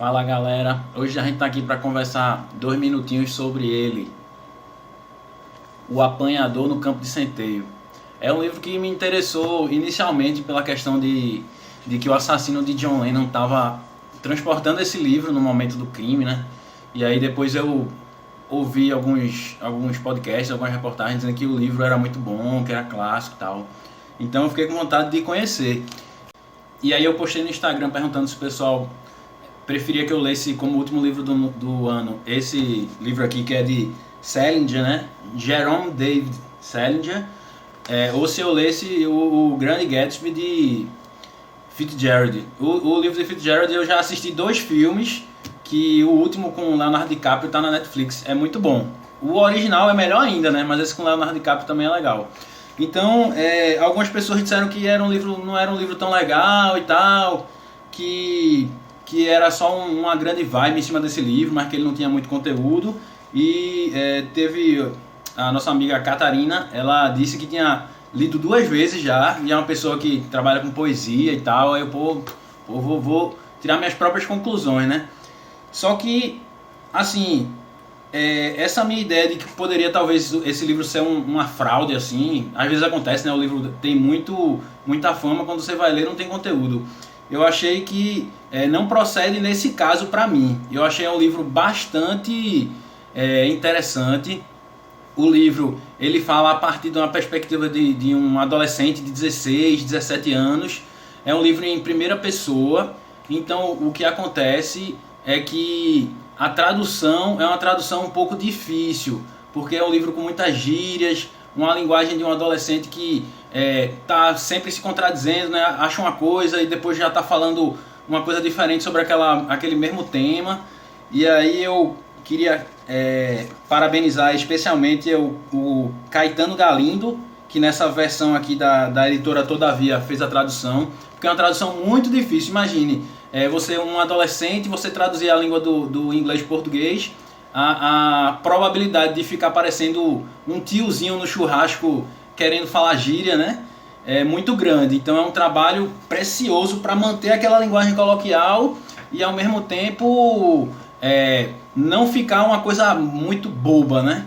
Fala galera, hoje a gente tá aqui para conversar 2 minutinhos sobre ele, O Apanhador no Campo de Centeio. É um livro que me interessou inicialmente pela questão de que o assassino de John Lennon estava transportando esse livro no momento do crime, né? E aí depois eu ouvi alguns podcasts, algumas reportagens dizendo que o livro era muito bom, que era clássico e tal. Então eu fiquei com vontade de conhecer. E aí eu postei no Instagram perguntando se o pessoal preferia que eu lesse como último livro do ano esse livro aqui, que é de Salinger, né? Jerome David Salinger, ou se eu lesse o Grande Gatsby de Fitzgerald. O livro de Fitzgerald eu já assisti 2 filmes, que o último com Leonardo DiCaprio está na Netflix, é muito bom. O original é melhor ainda, né? Mas esse com Leonardo DiCaprio também é legal. Então, algumas pessoas disseram que não era um livro tão legal e tal, que era só uma grande vibe em cima desse livro, mas que ele não tinha muito conteúdo. E teve a nossa amiga Catarina, ela disse que tinha lido 2 vezes já, e é uma pessoa que trabalha com poesia e tal. Aí eu vou tirar minhas próprias conclusões, né? Só que, assim, essa minha ideia de que poderia talvez esse livro ser uma fraude, assim, às vezes acontece, né? O livro tem muita fama, quando você vai ler não tem conteúdo. Eu achei que não procede nesse caso para mim. Eu achei um livro bastante interessante. O livro ele fala a partir de uma perspectiva de um adolescente de 16, 17 anos. É um livro em primeira pessoa. Então o que acontece é que a tradução é uma tradução um pouco difícil, porque é um livro com muitas gírias, uma linguagem de um adolescente que tá sempre se contradizendo, né? Acha uma coisa e depois já está falando uma coisa diferente sobre aquele mesmo tema. E aí eu queria parabenizar especialmente o Caetano Galindo, que nessa versão aqui da editora Todavia fez a tradução, porque é uma tradução muito difícil. Imagine, você um adolescente, você traduzir a língua do inglês para português, a probabilidade de ficar parecendo um tiozinho no churrasco querendo falar gíria, né? É muito grande. Então é um trabalho precioso para manter aquela linguagem coloquial e ao mesmo tempo não ficar uma coisa muito boba, né?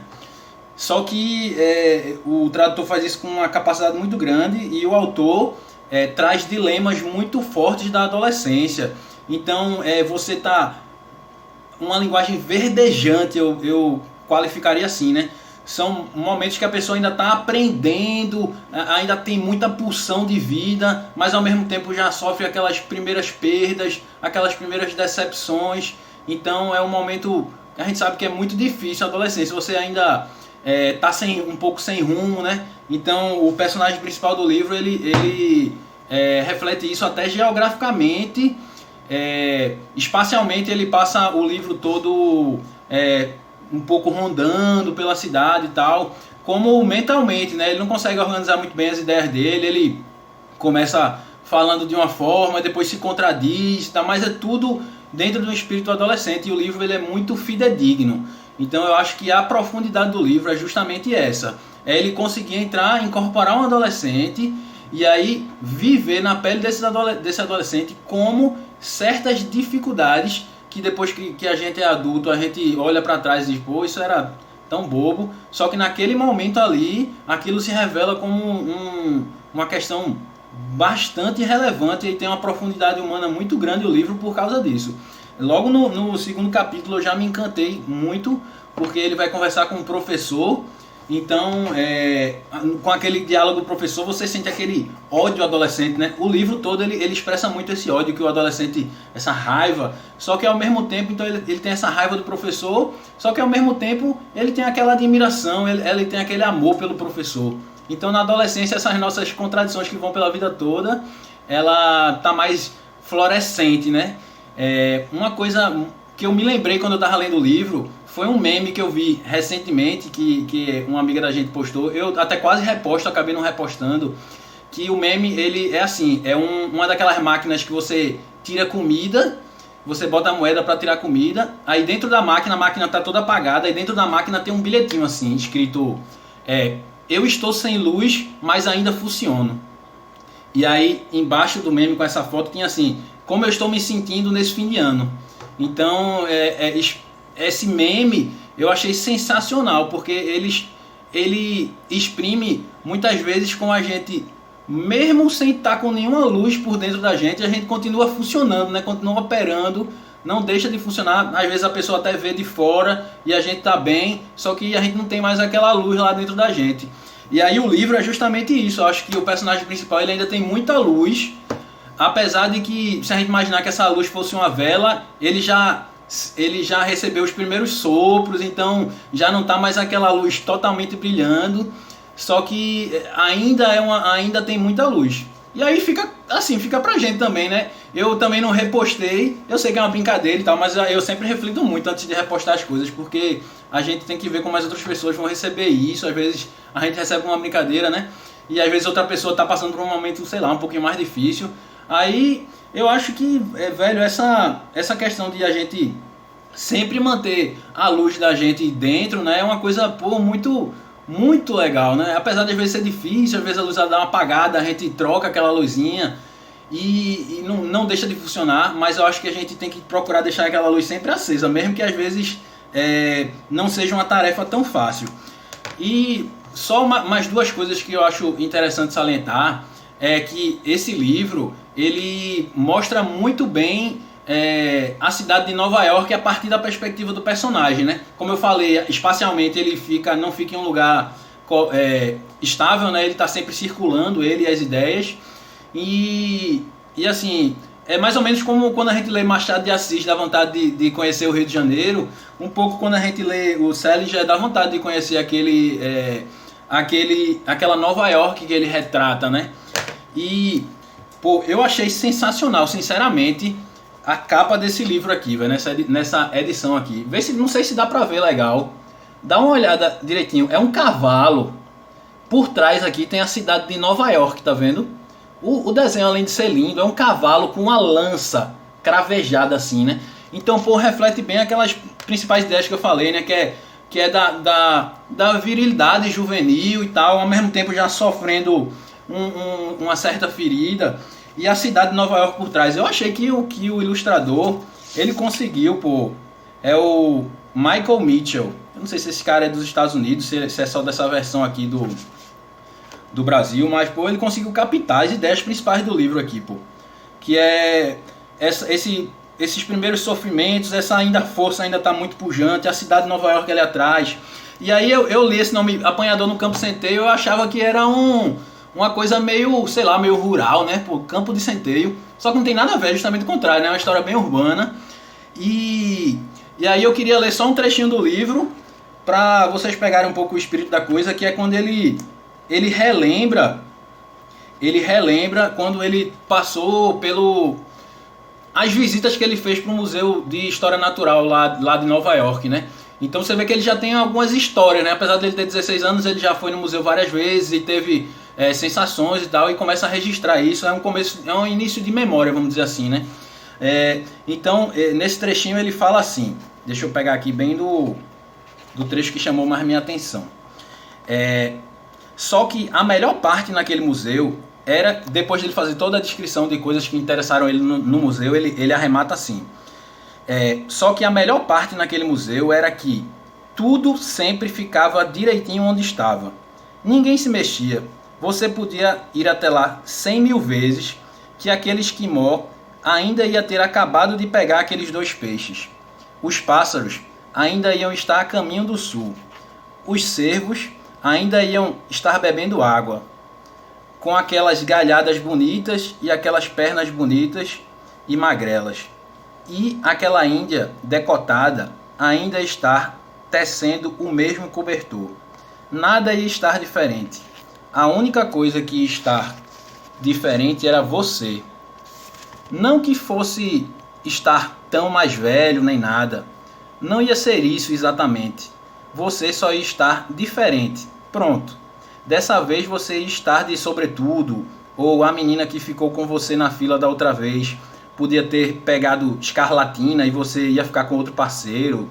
Só que o tradutor faz isso com uma capacidade muito grande e o autor traz dilemas muito fortes da adolescência. Então você tá uma linguagem verdejante, eu qualificaria assim, né? São momentos que a pessoa ainda está aprendendo, ainda tem muita pulsão de vida, mas ao mesmo tempo já sofre aquelas primeiras perdas, aquelas primeiras decepções. Então é um momento que a gente sabe que é muito difícil a adolescência, você ainda está um pouco sem rumo, né? Então o personagem principal do livro ele reflete isso até geograficamente. Espacialmente ele passa o livro todo um pouco rondando pela cidade e tal, como mentalmente, né? Ele não consegue organizar muito bem as ideias dele, ele começa falando de uma forma, depois se contradiz, tá? Mas é tudo dentro do espírito adolescente, e o livro ele é muito fidedigno. Então eu acho que a profundidade do livro é justamente essa, ele conseguir incorporar um adolescente e aí viver na pele desse adolescente como certas dificuldades que depois que a gente é adulto, a gente olha para trás e diz, pô, isso era tão bobo. Só que naquele momento ali, aquilo se revela como uma questão bastante relevante e tem uma profundidade humana muito grande o livro por causa disso. Logo no segundo capítulo eu já me encantei muito, porque ele vai conversar com um professor. Então, com aquele diálogo do professor, você sente aquele ódio adolescente, né? O livro todo ele expressa muito esse ódio que o adolescente, essa raiva, só que ao mesmo tempo, então ele tem essa raiva do professor, só que ao mesmo tempo ele tem aquela admiração, ele tem aquele amor pelo professor. Então na adolescência essas nossas contradições que vão pela vida toda, ela tá mais florescente, né? Uma coisa que eu me lembrei quando eu estava lendo o livro foi um meme que eu vi recentemente, que uma amiga da gente postou. Eu até quase reposto, acabei não repostando. Que o meme, ele é assim, uma daquelas máquinas que você tira comida, você bota a moeda para tirar comida, aí dentro da máquina, a máquina está toda apagada, aí dentro da máquina tem um bilhetinho assim, escrito, eu estou sem luz, mas ainda funciono. E aí embaixo do meme com essa foto tinha assim, como eu estou me sentindo nesse fim de ano. Então, esse meme eu achei sensacional, porque ele exprime muitas vezes com a gente, mesmo sem estar com nenhuma luz por dentro da gente, a gente continua funcionando, né? Continua operando, não deixa de funcionar. Às vezes a pessoa até vê de fora e a gente tá bem, só que a gente não tem mais aquela luz lá dentro da gente. E aí o livro é justamente isso. Eu acho que o personagem principal ele ainda tem muita luz, apesar de que, se a gente imaginar que essa luz fosse uma vela, ele já recebeu os primeiros sopros, então já não está mais aquela luz totalmente brilhando, só que ainda tem muita luz. E aí fica assim, fica pra gente também, né? Eu também não repostei, eu sei que é uma brincadeira e tal, mas eu sempre reflito muito antes de repostar as coisas, porque a gente tem que ver como as outras pessoas vão receber isso. Às vezes a gente recebe uma brincadeira, né? E às vezes outra pessoa está passando por um momento, sei lá, um pouquinho mais difícil. Aí eu acho que, velho, essa questão de a gente sempre manter a luz da gente dentro, né, é uma coisa, pô, muito legal, né? Apesar de às vezes ser difícil, às vezes a luz dá uma apagada, a gente troca aquela luzinha e não deixa de funcionar, mas eu acho que a gente tem que procurar deixar aquela luz sempre acesa, mesmo que às vezes não seja uma tarefa tão fácil. E só mais duas coisas que eu acho interessante salientar é que esse livro ele mostra muito bem a cidade de Nova York a partir da perspectiva do personagem, né? Como eu falei, espacialmente ele não fica em um lugar estável, né? Ele está sempre circulando, ele e as ideias. E assim, é mais ou menos como quando a gente lê Machado de Assis, dá vontade de conhecer o Rio de Janeiro. Um pouco quando a gente lê o Salinger, dá vontade de conhecer aquela Nova York que ele retrata, né? E, pô, eu achei sensacional, sinceramente, a capa desse livro aqui, velho, nessa edição aqui. Não sei se dá pra ver legal. Dá uma olhada direitinho. É um cavalo. Por trás aqui tem a cidade de Nova York, tá vendo? O desenho, além de ser lindo, é um cavalo com uma lança cravejada assim, né? Então, pô, reflete bem aquelas principais ideias que eu falei, né? Que é da virilidade juvenil e tal, ao mesmo tempo já sofrendo uma certa ferida. E a cidade de Nova York por trás. Eu achei que o ilustrador, ele conseguiu, pô, é o Michael Mitchell. Eu não sei se esse cara é dos Estados Unidos, se é só dessa versão aqui do Brasil, mas, pô, ele conseguiu captar as ideias principais do livro aqui, pô. Que é esses primeiros sofrimentos, essa força ainda tá muito pujante, a cidade de Nova York ali atrás. E aí eu li esse nome, Apanhador no Campo Centeio, eu achava que era uma coisa meio, sei lá, meio rural, né? Pô, campo de centeio. Só que não tem nada a ver, justamente o contrário, né? É uma história bem urbana. E aí eu queria ler só um trechinho do livro para vocês pegarem um pouco o espírito da coisa, que é quando ele relembra quando ele passou as visitas que ele fez para o Museu de História Natural lá de Nova York, né? Então você vê que ele já tem algumas histórias, né? Apesar de ele ter 16 anos, ele já foi no museu várias vezes e teve sensações e tal, e começa a registrar isso. É um início de memória, vamos dizer assim, né? Então, nesse trechinho ele fala assim, deixa eu pegar aqui bem do trecho que chamou mais minha atenção. Só que a melhor parte naquele museu era, depois de ele fazer toda a descrição de coisas que interessaram ele no museu, ele arremata assim. Só que a melhor parte naquele museu era que tudo sempre ficava direitinho onde estava. Ninguém se mexia. Você podia ir até lá 100.000 vezes que aquele esquimó ainda ia ter acabado de pegar aqueles 2 peixes. Os pássaros ainda iam estar a caminho do sul. Os cervos ainda iam estar bebendo água, com aquelas galhadas bonitas e aquelas pernas bonitas e magrelas. E aquela índia decotada ainda estar tecendo o mesmo cobertor. Nada ia estar diferente. A única coisa que ia estar diferente era você. Não que fosse estar tão mais velho nem nada. Não ia ser isso exatamente. Você só ia estar diferente. Pronto. Dessa vez você ia estar de sobretudo, ou a menina que ficou com você na fila da outra vez podia ter pegado escarlatina e você ia ficar com outro parceiro,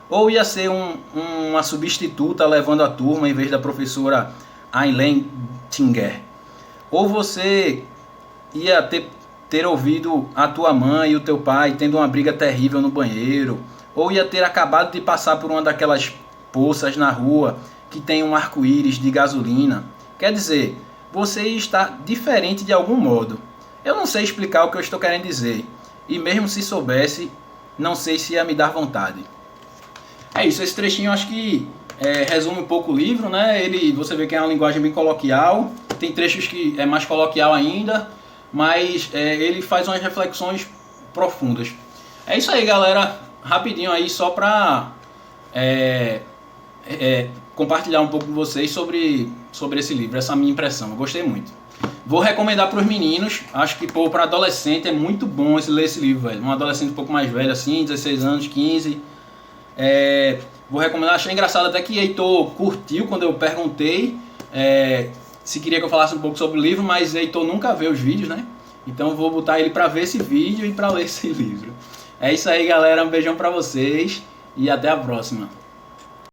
ou ia ser uma substituta levando a turma em vez da professora Aileen Tinger, ou você ia ter ter ouvido a tua mãe e o teu pai tendo uma briga terrível no banheiro, ou ia ter acabado de passar por uma daquelas poças na rua que tem um arco-íris de gasolina. Quer dizer, você está diferente de algum modo. Eu não sei explicar o que eu estou querendo dizer, e mesmo se soubesse, não sei se ia me dar vontade. É isso, esse trechinho eu acho que resume um pouco o livro, né? Você vê que é uma linguagem bem coloquial, tem trechos que é mais coloquial ainda, mas ele faz umas reflexões profundas. É isso aí, galera. Rapidinho aí, só para compartilhar um pouco com vocês sobre esse livro, essa minha impressão. Eu gostei muito. Vou recomendar para os meninos. Acho que para adolescente é muito bom ler esse livro, velho. Um adolescente um pouco mais velho, assim, 16 anos, 15. Vou recomendar. Achei engraçado até que Heitor curtiu quando eu perguntei se queria que eu falasse um pouco sobre o livro, mas Heitor nunca vê os vídeos, né? Então eu vou botar ele para ver esse vídeo e para ler esse livro. É isso aí, galera. Um beijão para vocês e até a próxima.